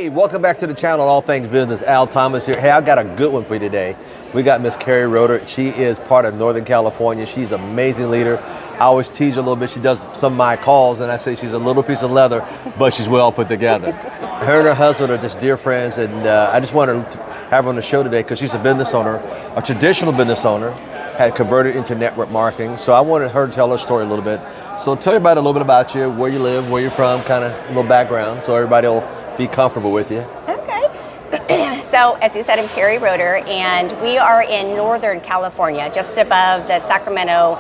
Hey, welcome back to the channel, All Things Business. Al Thomas here. Hey, I got a good one for you today. We got Miss Keri Roeder. She is part of Northern California. She's an amazing leader. I always tease her a little bit. She does some of my calls, and I say she's a little piece of leather, but she's well put together. Her and her husband are just dear friends, and I just wanted to have her on the show today because she's a business owner, a traditional business owner, had converted into network marketing. So I wanted her to tell her story a little bit. So tell everybody a little bit about you, where you live, where you're from, kind of a little background, so everybody will be comfortable with you. Okay. So, as you said, I'm Keri Roeder, and we are in Northern California, just above the Sacramento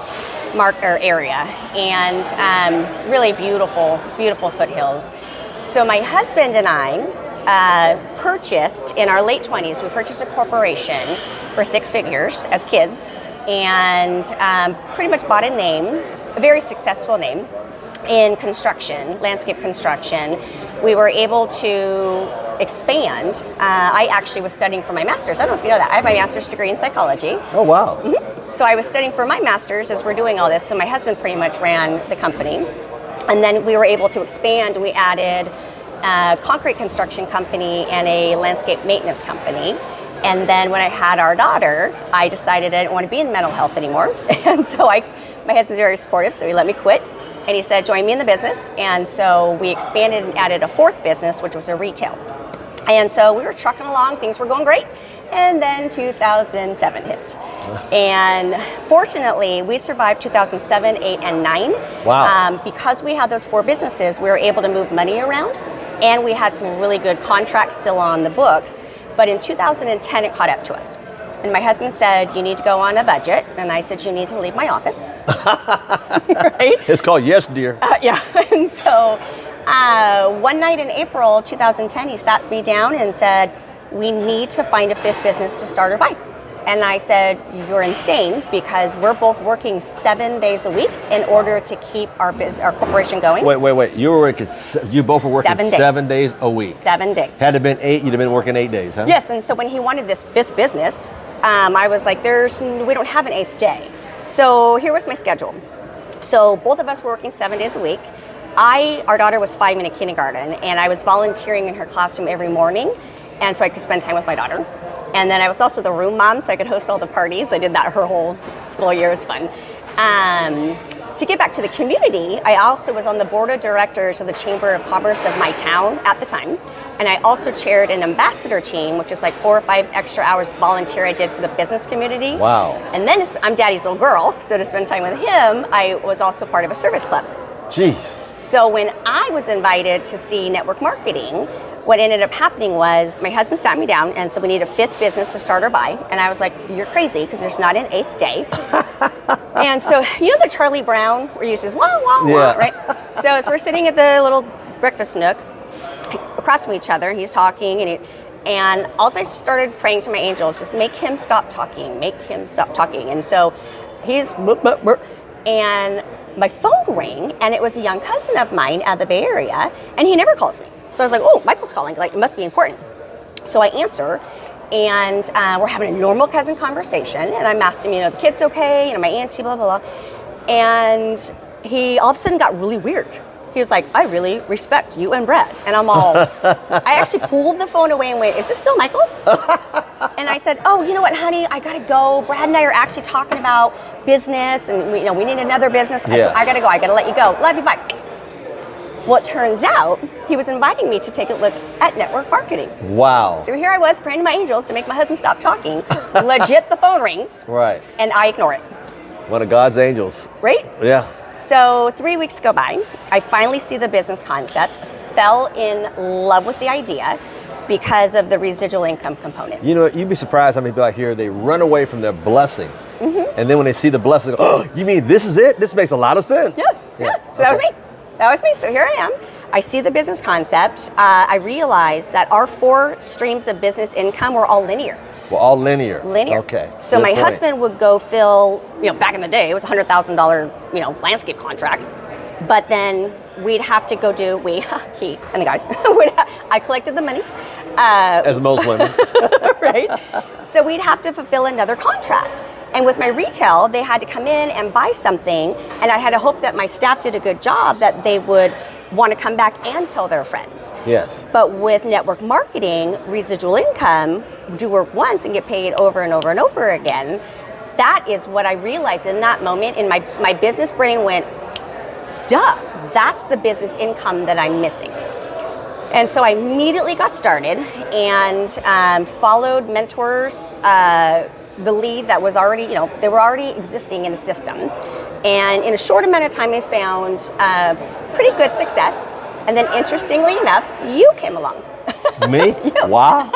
area, and really beautiful, beautiful foothills. So my husband and I purchased, in our late 20s, we purchased a corporation for 6 figures as kids, and pretty much bought a name, a very successful name, in construction, landscape construction. We were able to expand. I actually was studying for my master's. I don't know if you know that. I have my master's degree in psychology. Oh, wow. Mm-hmm. So I was studying for my master's as we're doing all this. So my husband pretty much ran the company. And then we were able to expand. We added a concrete construction company and a landscape maintenance company. And then when I had our daughter, I decided I didn't want to be in mental health anymore. And so my husband's very supportive, so he let me quit. And he said, join me in the business. And so we expanded and added a 4th business, which was a retail. And so we were trucking along, things were going great. And then 2007 hit. And fortunately, we survived 2007, 8, and 9. Wow. Because we had those 4 businesses, we were able to move money around. And we had some really good contracts still on the books. But in 2010, it caught up to us. And my husband said, you need to go on a budget. And I said, you need to leave my office. Right? It's called Yes, Dear. Yeah. And so one night in April 2010, he sat me down and said, we need to find a 5th business to start or buy. And I said, you're insane, because we're both working 7 days a week in order to keep our corporation going. Wait. You both were working 7 days a week. 7 days. Had it been 8, you'd have been working 8 days, huh? Yes, and so when he wanted this 5th business, I was like, we don't have an 8th day. So here was my schedule. So both of us were working 7 days a week. Our daughter was 5 in a kindergarten, and I was volunteering in her classroom every morning, and so I could spend time with my daughter. And then I was also the room mom, so I could host all the parties. I did that her whole school year. It was fun. To get back to the community, I also was on the board of directors of the Camber of Commerce of my town at the time. And I also chaired an ambassador team, which is like 4 or 5 extra hours volunteer I did for the business community. Wow. And then I'm Daddy's little girl, so to spend time with him, I was also part of a service club. Jeez. So when I was invited to see network marketing, what ended up happening was my husband sat me down and said, we need a 5th business to start or buy. And I was like, you're crazy, because there's not an 8th day. And so, you know the Charlie Brown where you just wah, wah, wah, right? So as we're sitting at the little breakfast nook across from each other, he's talking, and also I started praying to my angels, just make him stop talking, make him stop talking. And so he's, and my phone rang, and it was a young cousin of mine out of the Bay Area, and he never calls me. So I was like, oh, Michael's calling, like it must be important. So I answer, and we're having a normal cousin conversation, and I'm asking him, the kid's okay, my auntie, blah, blah, blah. And he all of a sudden got really weird. He was like, I really respect you and Brad. And I'm all, I actually pulled the phone away and went, is this still Michael? And I said, oh, you know what, honey, I gotta go. Brad and I are actually talking about business, and we need another business. Yeah. So I gotta go, I gotta let you go. Love you, bye. Well, it turns out he was inviting me to take a look at network marketing. Wow. So here I was praying to my angels to make my husband stop talking. Legit, the phone rings. Right. And I ignore it. One of God's angels. Right? Yeah. So 3 weeks go by. I finally see the business concept, fell in love with the idea because of the residual income component. You know, you'd be surprised how many people out here, they run away from their blessing. Mm-hmm. And then when they see the blessing, they go, oh, you mean this is it? This makes a lot of sense. Yeah. So that was me. So here I am. I see the business concept. I realized that our 4 streams of business income were all linear. Well, all linear. Linear. Okay. So my husband would go fill, back in the day, it was a $100,000, landscape contract. But then we'd have to go do, he and the guys, I collected the money. As most women. Right? So we'd have to fulfill another contract. And with my retail, they had to come in and buy something, and I had to hope that my staff did a good job, that they would want to come back and tell their friends. Yes. But with network marketing, residual income, do work once and get paid over and over and over again. That is what I realized in that moment. In my business brain went, duh, that's the business income that I'm missing. And so I immediately got started and followed mentors, the lead that was already, they were already existing in a system. And in a short amount of time, I found pretty good success. And then interestingly enough, you came along. Me? You. Wow.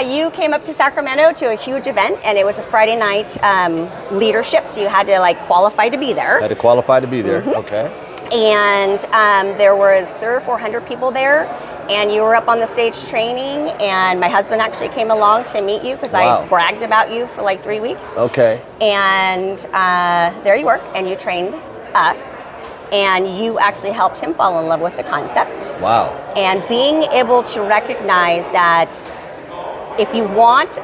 You came up to Sacramento to a huge event, and it was a Friday night leadership, so you had to qualify to be there. Had to qualify to be there. Mm-hmm. Okay. And there was 300 or 400 people there, and you were up on the stage training, and my husband actually came along to meet you because Wow. I bragged about you for 3 weeks. Okay. And there you were, and you trained us, and you actually helped him fall in love with the concept. Wow. And being able to recognize that if you want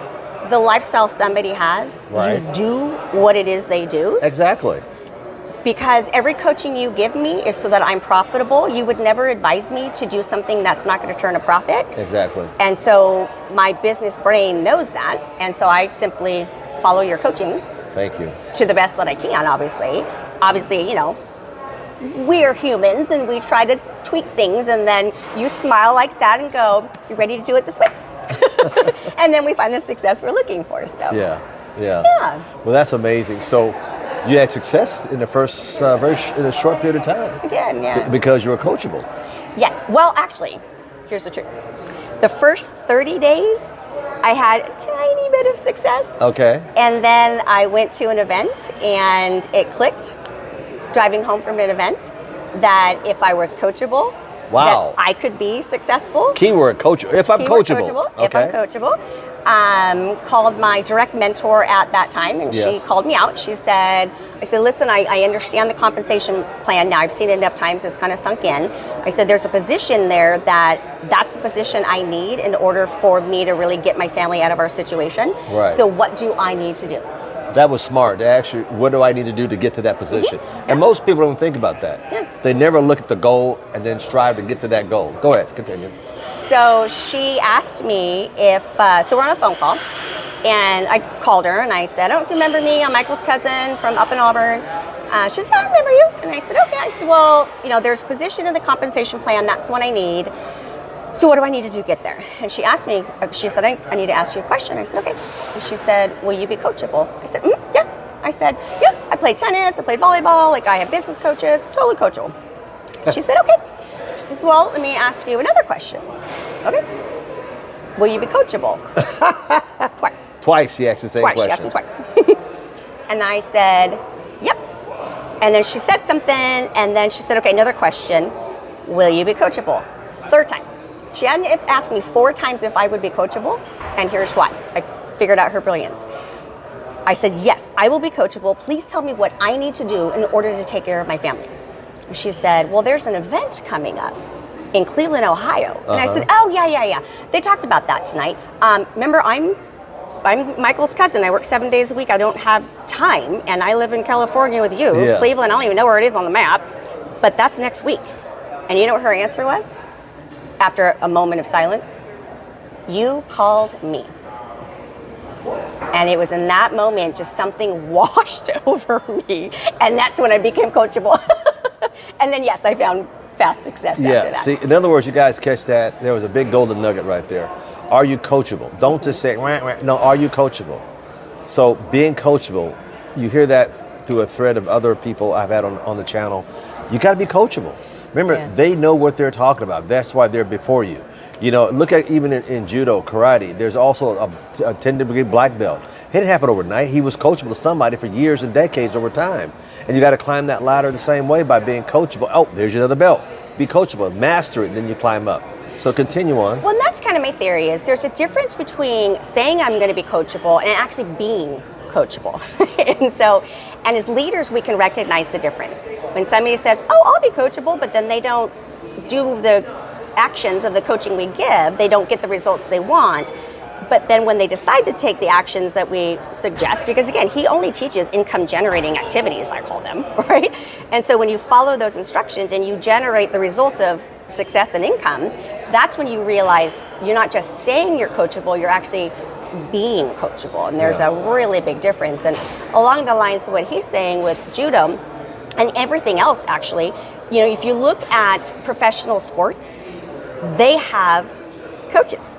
the lifestyle somebody has, Right. you do what it is they do. Exactly. Because every coaching you give me is so that I'm profitable. You would never advise me to do something that's not going to turn a profit. Exactly. And so my business brain knows that. And so I simply follow your coaching Thank you. to the best that I can, obviously. Obviously, we're humans and we try to tweak things, and then you smile like that and go, you ready to do it this way? And then we find the success we're looking for. So Yeah. Yeah. Well, that's amazing. So you had success in the first, in a short period of time. I did, yeah. Because you were coachable. Yes. Well, actually, here's the truth. The first 30 days, I had a tiny bit of success. Okay. And then I went to an event and it clicked, driving home from an event, that if I was coachable, Wow. that I could be successful. Keyword coachable. If I'm Keyword coachable. If I'm coachable. Called my direct mentor at that time, and she Yes. called me out. I said, listen, I understand the compensation plan now. I've seen it enough times, it's kind of sunk in. I said, there's a position there that's the position I need in order for me to really get my family out of our situation. Right. So what do I need to do? That was smart. They actually, what do I need to do to get to that position? Mm-hmm. And most people don't think about that. Yeah. They never look at the goal and then strive to get to that goal. Go ahead, continue. So she asked me if, so we're on a phone call, and I called her and I said, I don't know if you remember me, I'm Michael's cousin from up in Auburn. She said, I remember you. And I said, okay. I said, well, there's a position in the compensation plan, that's what I need. So what do I need to do to get there? And she asked me, she said, I need to ask you a question. I said, okay. And she said, will you be coachable? I said, yeah. I said, yeah, I played tennis, I played volleyball, I have business coaches, totally coachable. She said, okay. She says, well, let me ask you another question. Okay. Will you be coachable? Twice. Twice she asked the same Twice. question. She asked me twice. And I said, yep. And then she said something, and then she said, okay, another question. Will you be coachable? Third time. She had asked me 4 times if I would be coachable, and here's why. I figured out her brilliance. I said, yes, I will be coachable. Please tell me what I need to do in order to take care of my family. And she said, well, there's an event coming up in Cleveland, Ohio. And I said, oh, yeah. They talked about that tonight. Remember, I'm Michael's cousin. I work 7 days a week. I don't have time, and I live in California with you. Yeah. Cleveland, I don't even know where it is on the map, but that's next week. And you know what her answer was? After a moment of silence, you called me. And it was in that moment, just something washed over me. And that's when I became coachable. And then, yes, I found fast success after that. See, in other words, you guys catch that. There was a big golden nugget right there. Are you coachable? Don't just say, wah, wah. No, are you coachable? So being coachable, you hear that through a thread of other people I've had on the channel. You got to be coachable. Remember, they know what they're talking about. That's why they're before you. Look at even in judo, karate, there's also a 10-degree black belt. It didn't happen overnight. He was coachable to somebody for years and decades over time. And you got to climb that ladder the same way by being coachable. Oh, there's your other belt. Be coachable, master it, and then you climb up. So continue on. Well, and that's kind of my theory is there's a difference between saying I'm going to be coachable and actually being coachable. And as leaders, we can recognize the difference. When somebody says, oh, I'll be coachable, but then they don't do the actions of the coaching we give, they don't get the results they want. But then when they decide to take the actions that we suggest, because again, he only teaches income generating activities, I call them, right? And so when you follow those instructions and you generate the results of success and income, that's when you realize you're not just saying you're coachable, you're actually being coachable. And there's a really big difference. And along the lines of what he's saying with judo and everything else, actually, you know, if you look at professional sports, they have coaches.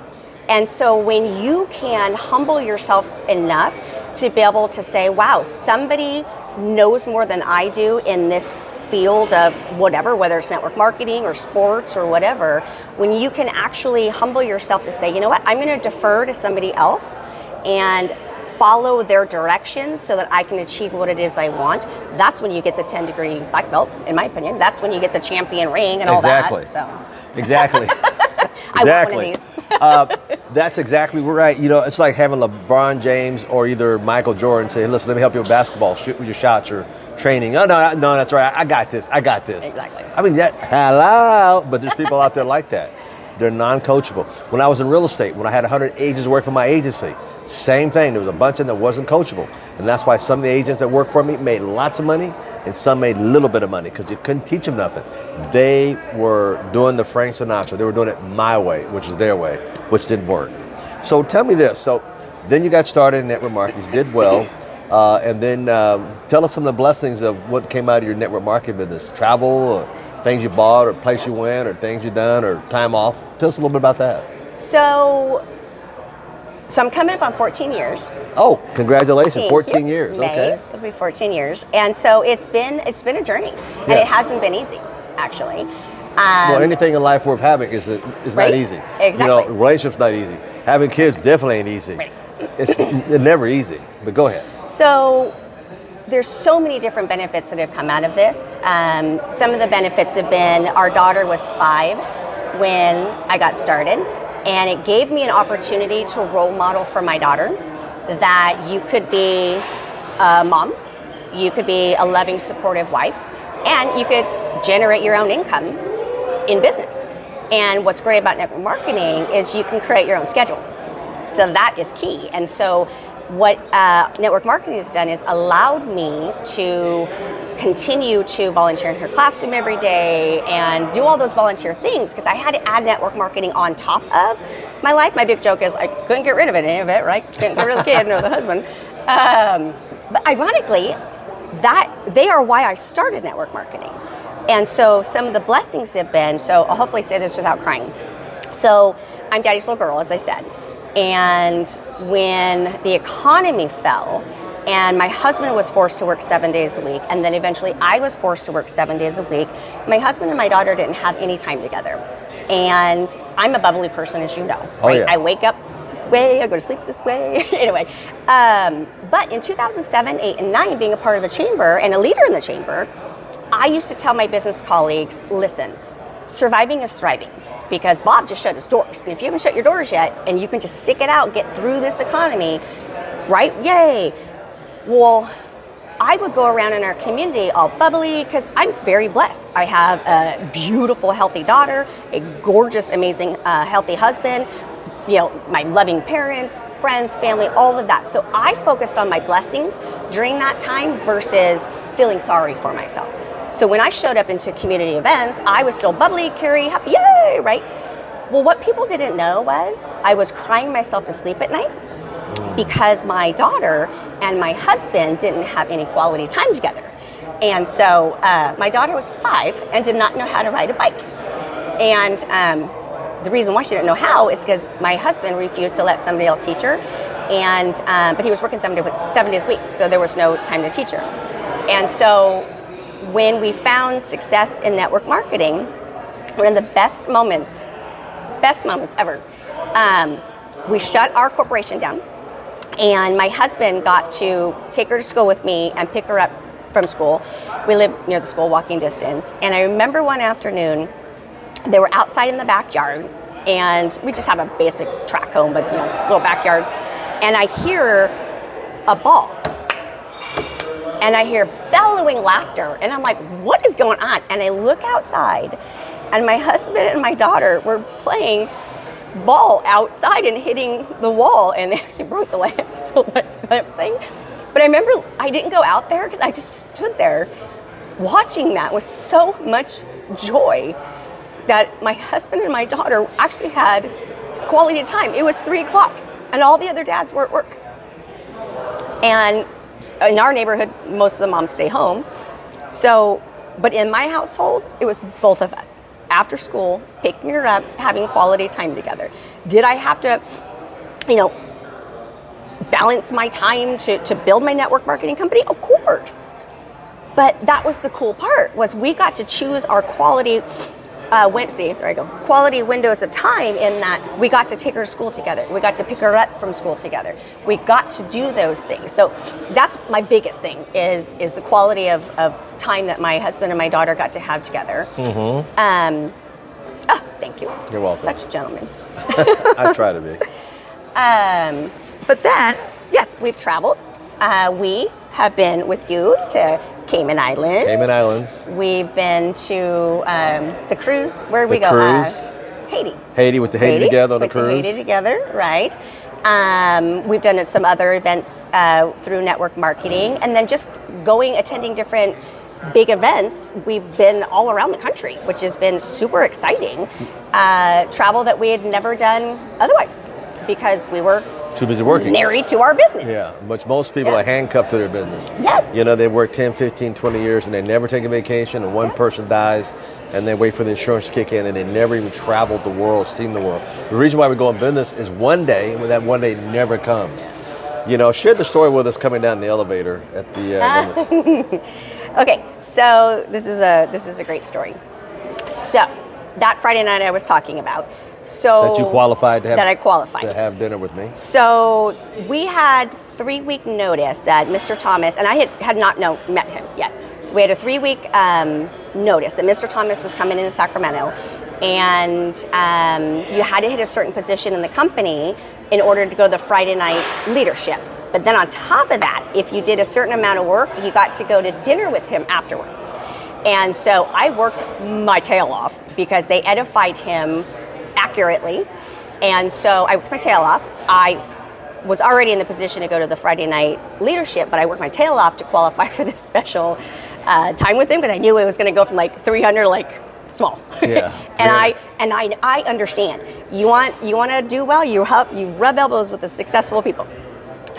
And so when you can humble yourself enough to be able to say, wow, somebody knows more than I do in this field of whatever, whether it's network marketing or sports or whatever, when you can actually humble yourself to say, you know what, I'm going to defer to somebody else and follow their directions so that I can achieve what it is I want, that's when you get the 10-degree black belt, in my opinion. That's when you get the champion ring and all that. So. Exactly. I want one of these. That's exactly right. You know, it's like having LeBron James or either Michael Jordan say, listen, let me help you with basketball, shoot with your shots or training. Oh, no, that's right. I got this. Exactly. I mean, hello, but there's people out there like that. They're non-coachable. When I was in real estate, when I had 100 agents working for my agency, same thing. There was a bunch of them that wasn't coachable. And that's why some of the agents that worked for me made lots of money and some made a little bit of money because you couldn't teach them nothing. They were doing the Frank Sinatra. They were doing it my way, which is their way, which didn't work. So tell me this. So then you got started in network marketing, you did well. And then tell us some of the blessings of what came out of your network marketing business. Travel, or things you bought, or place you went, or things you done, or time off. Tell us a little bit about that. So I'm coming up on 14 years. Oh, congratulations, Thank 14 you. years, May, okay. It'll be 14 years. And so it's been a journey, and it hasn't been easy, actually. Well, anything in life worth having is right? not easy. Exactly. You know, relationships not easy. Having kids definitely ain't easy. Right. It's never easy, but go ahead. So there's so many different benefits that have come out of this. Some of the benefits have been our daughter was 5 when I got started, and it gave me an opportunity to role model for my daughter that you could be a mom, you could be a loving, supportive wife, and you could generate your own income in business. And what's great about network marketing is you can create your own schedule. So that is key. And so what network marketing has done is allowed me to continue to volunteer in her classroom every day and do all those volunteer things because I had to add network marketing on top of my life. My big joke is I couldn't get rid of any of it, right? Couldn't get rid of the kid or the husband. But ironically, that they are why I started network marketing. And so some of the blessings have been, so I'll hopefully say this without crying. So I'm daddy's little girl, as I said. And when the economy fell and my husband was forced to work 7 days a week, and then eventually I was forced to work 7 days a week, my husband and my daughter didn't have any time together. And I'm a bubbly person, as you know. Oh, right? yeah. I wake up this way, I go to sleep this way. Anyway, but in 2007, 8, and 9, being a part of the chamber and a leader in the chamber, I used to tell my business colleagues, listen, surviving is thriving. Because Bob just shut his doors. And if you haven't shut your doors yet, and you can just stick it out, get through this economy, right? Yay. Well, I would go around in our community all bubbly because I'm very blessed. I have a beautiful, healthy daughter, a gorgeous, amazing, healthy husband, you know, my loving parents, friends, family, all of that. So I focused on my blessings during that time versus feeling sorry for myself. So when I showed up into community events, I was still bubbly, Keri, happy, yay, right? Well, what people didn't know was I was crying myself to sleep at night because my daughter and my husband didn't have any quality time together. And so my daughter was 5 and did not know how to ride a bike. And the reason why she didn't know how is because my husband refused to let somebody else teach her. And but he was working 7 days a week, so there was no time to teach her. And so when we found success in network marketing, one of the best moments ever, we shut our corporation down, and my husband got to take her to school with me and pick her up from school. We live near the school, walking distance. And I remember one afternoon, they were outside in the backyard, and we just have a basic track home, but you know, little backyard. And I hear a ball. And I hear bellowing laughter, and I'm like, what is going on? And I look outside, and my husband and my daughter were playing ball outside and hitting the wall, and they actually broke the lamp thing. But I remember I didn't go out there because I just stood there watching that with so much joy that my husband and my daughter actually had quality time. It was 3:00 and all the other dads were at work. And in our neighborhood, most of the moms stay home. So, but in my household, it was both of us. After school, picking her up, having quality time together. Did I have to, balance my time to build my network marketing company? Of course. But that was the cool part, was we got to choose our quality quality windows of time, in that we got to take her to school together. We got to pick her up from school together. We got to do those things. So that's my biggest thing, is the quality of time that my husband and my daughter got to have together. Mm-hmm. Thank you. You're welcome. Such a gentleman. I try to be. But then, yes, we've traveled. We have been with you to Cayman Islands. Cayman Islands. We've been to the cruise. Where did we go? Cruise. Haiti. Haiti, with the Haiti together on the Went to cruise. Haiti together, right. We've done some other events through network marketing, and then just attending different big events. We've been all around the country, which has been super exciting. Travel that we had never done otherwise, because we were too busy working. Married to our business. Yeah, most people are handcuffed to their business. Yes. They work 10, 15, 20 years and they never take a vacation, and one person dies and they wait for the insurance to kick in, and they never even traveled the world, seen the world. The reason why we go in business is one day, when that one day never comes. Share the story with us coming down the elevator at the Okay, so this is a great story. So that Friday night I was talking about. So that you qualified to have, that I qualified to have dinner with me. So we had 3-week notice that Mr. Thomas, and I had not met him yet. We had a 3-week notice that Mr. Thomas was coming into Sacramento, and you had to hit a certain position in the company in order to go to the Friday night leadership. But then on top of that, if you did a certain amount of work, you got to go to dinner with him afterwards. And so I worked my tail off, because they edified him accurately, and so I worked my tail off. I was already in the position to go to the Friday night leadership, but I worked my tail off to qualify for this special time with him, because I knew it was going to go from 300 small. Yeah. and I understand. You want to do well, you rub elbows with the successful people.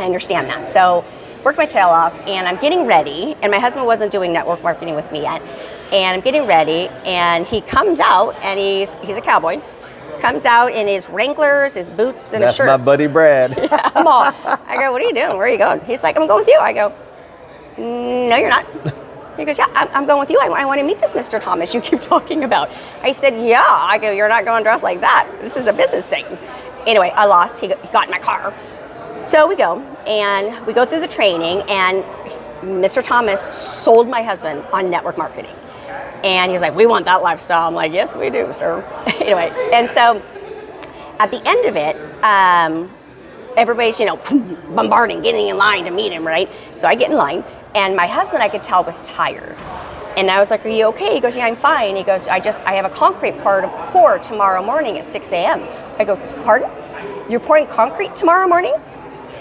I understand that. So worked my tail off, and I'm getting ready, and my husband wasn't doing network marketing with me yet, and I'm getting ready, and he comes out, and he's a cowboy. Comes out in his Wranglers, his boots, and a shirt. That's my buddy Brad. Yeah, I'm all, I go, what are you doing? Where are you going? He's like, I'm going with you. I go, no, you're not. He goes, yeah, I'm going with you. I want to meet this Mr. Thomas you keep talking about. I said, yeah. I go, you're not going dressed like that. This is a business thing. Anyway, I lost. He got in my car. So we go, and we go through the training, and Mr. Thomas sold my husband on network marketing. And he's like, we want that lifestyle. I'm like, yes, we do, sir. Anyway, and so at the end of it, everybody's, bombarding, getting in line to meet him, right? So I get in line, and my husband, I could tell, was tired. And I was like, are you okay? He goes, yeah, I'm fine. He goes, I have a concrete pour tomorrow morning at 6 a.m. I go, pardon? You're pouring concrete tomorrow morning?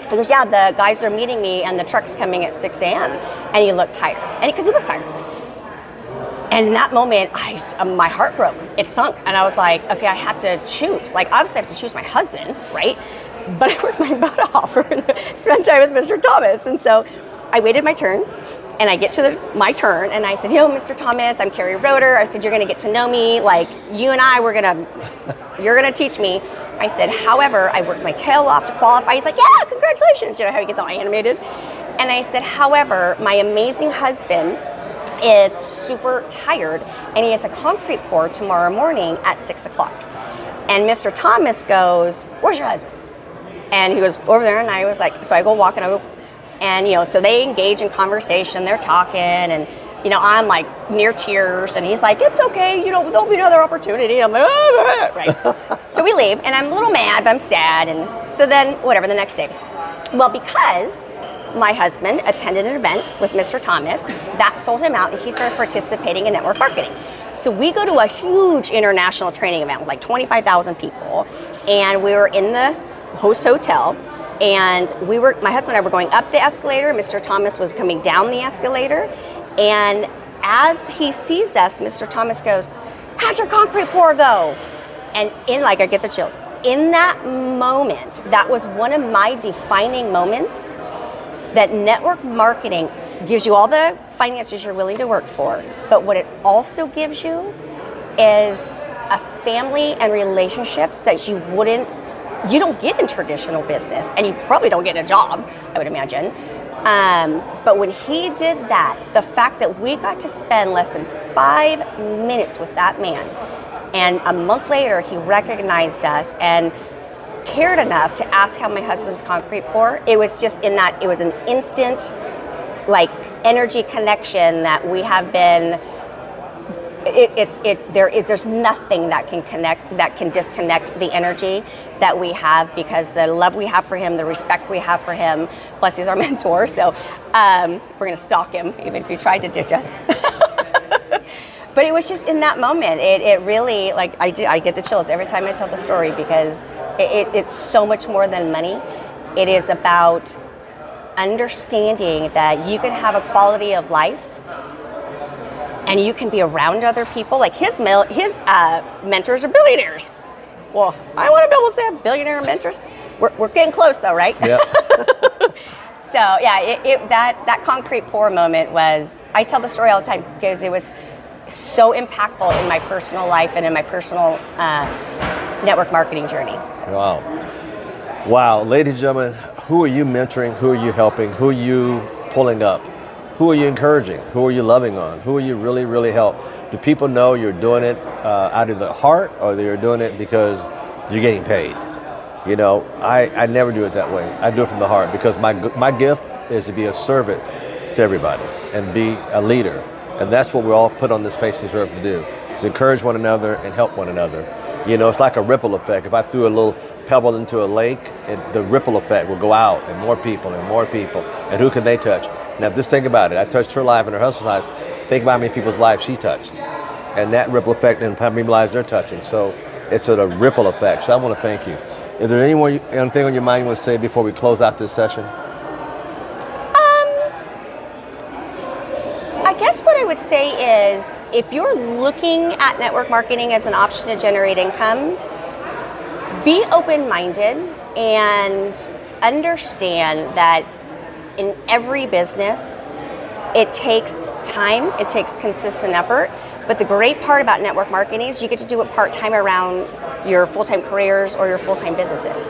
He goes, yeah, the guys are meeting me, and the truck's coming at 6 a.m. And he looked tired, and because he was tired. And in that moment, my heart broke. It sunk. And I was like, okay, I have to choose. Obviously I have to choose my husband, right? But I worked my butt off to spend time with Mr. Thomas. And so I waited my turn, and I get to my turn, and I said, Mr. Thomas, I'm Keri Roeder. I said, you're going to get to know me. You and I, you're going to teach me. I said, however, I worked my tail off to qualify. He's like, yeah, congratulations. You know how he gets all animated? And I said, however, my amazing husband is super tired, and he has a concrete pour tomorrow morning at 6 o'clock. And Mr. Thomas goes, where's your husband? And he was over there, and I was like, so I go walking, and so they engage in conversation, they're talking, and I'm near tears, and he's like, it's okay, there'll be another opportunity. I'm like, oh, right. So we leave, and I'm a little mad, but I'm sad, and so then whatever, the next day. Well, because my husband attended an event with Mr. Thomas that sold him out, and he started participating in network marketing. So we go to a huge international training event with 25,000 people, and we were in the host hotel, and my husband and I were going up the escalator. Mr. Thomas was coming down the escalator, and as he sees us, Mr. Thomas goes, "How'd your concrete pour go?" And I get the chills. In that moment, that was one of my defining moments, that network marketing gives you all the finances you're willing to work for, but what it also gives you is a family and relationships that you don't get in traditional business, and you probably don't get a job, I would imagine. But when he did that, the fact that we got to spend less than 5 minutes with that man, and a month later he recognized us and cared enough to ask how my husband's concrete pour, it was just it was an instant energy connection that we have been. There's nothing that can disconnect the energy that we have, because the love we have for him, the respect we have for him, plus he's our mentor, so we're going to stalk him even if you tried to ditch us. But it was just in that moment, it really, I get the chills every time I tell the story, because it's so much more than money. It is about understanding that you can have a quality of life and you can be around other people. Like his mentors are billionaires. Well, I want to be able to say I have billionaire mentors. We're getting close though, right? Yeah. So yeah, that concrete pour moment was, I tell the story all the time because it was so impactful in my personal life and in my personal network marketing journey. So. Wow, ladies and gentlemen, who are you mentoring? Who are you helping? Who are you pulling up? Who are you encouraging? Who are you loving on? Who are you really, really help? Do people know you're doing it out of the heart, or you're doing it because you're getting paid? You know, I never do it that way. I do it from the heart, because my gift is to be a servant to everybody and be a leader. And that's what we're all put on this face of this earth to do, is encourage one another and help one another. You know, it's like a ripple effect. If I threw a little pebble into a lake, the ripple effect will go out, and more people, and who can they touch? Now just think about it. I touched her life and her husband's lives. Think about how many people's lives she touched, and that ripple effect, and how many lives they're touching. So it's a ripple effect. So I want to thank you. Is there anything on your mind you want to say before we close out this session? I guess what I would say is, if you're looking at network marketing as an option to generate income, be open-minded and understand that in every business, it takes time, it takes consistent effort. But the great part about network marketing is you get to do it part-time around your full-time careers or your full-time businesses.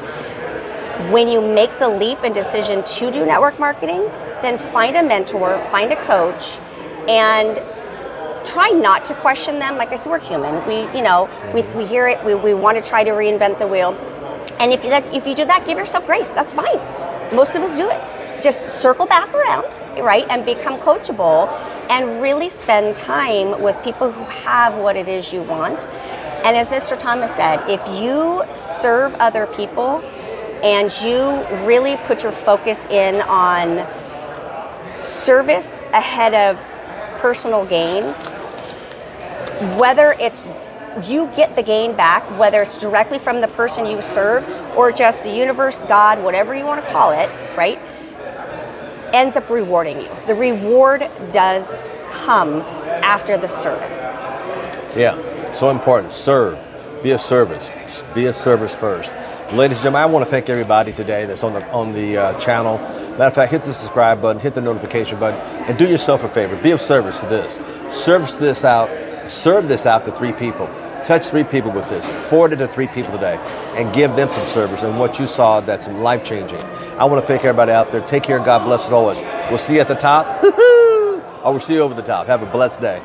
When you make the leap and decision to do network marketing, then find a mentor, find a coach, and try not to question them. Like I said, we're human. We hear it. We want to try to reinvent the wheel. And if you do that, give yourself grace. That's fine. Most of us do it. Just circle back around, right, and become coachable, and really spend time with people who have what it is you want. And as Mr. Thomas said, if you serve other people and you really put your focus in on service ahead of personal gain, whether it's you get the gain back, whether it's directly from the person you serve or just the universe, God, whatever you want to call it, right, ends up rewarding you. The reward does come after the service. Yeah, so important. Serve. Be a service. Be a service first. Ladies and gentlemen, I want to thank everybody today that's on the channel. Matter of fact, hit the subscribe button, hit the notification button, and do yourself a favor. Be of service to this. Serve this out to 3 people. Touch 3 people with this. Forward it to 3 people today, and give them some service and what you saw that's life-changing. I want to thank everybody out there. Take care. God bless it always. We'll see you at the top, or we'll see you over the top. Have a blessed day.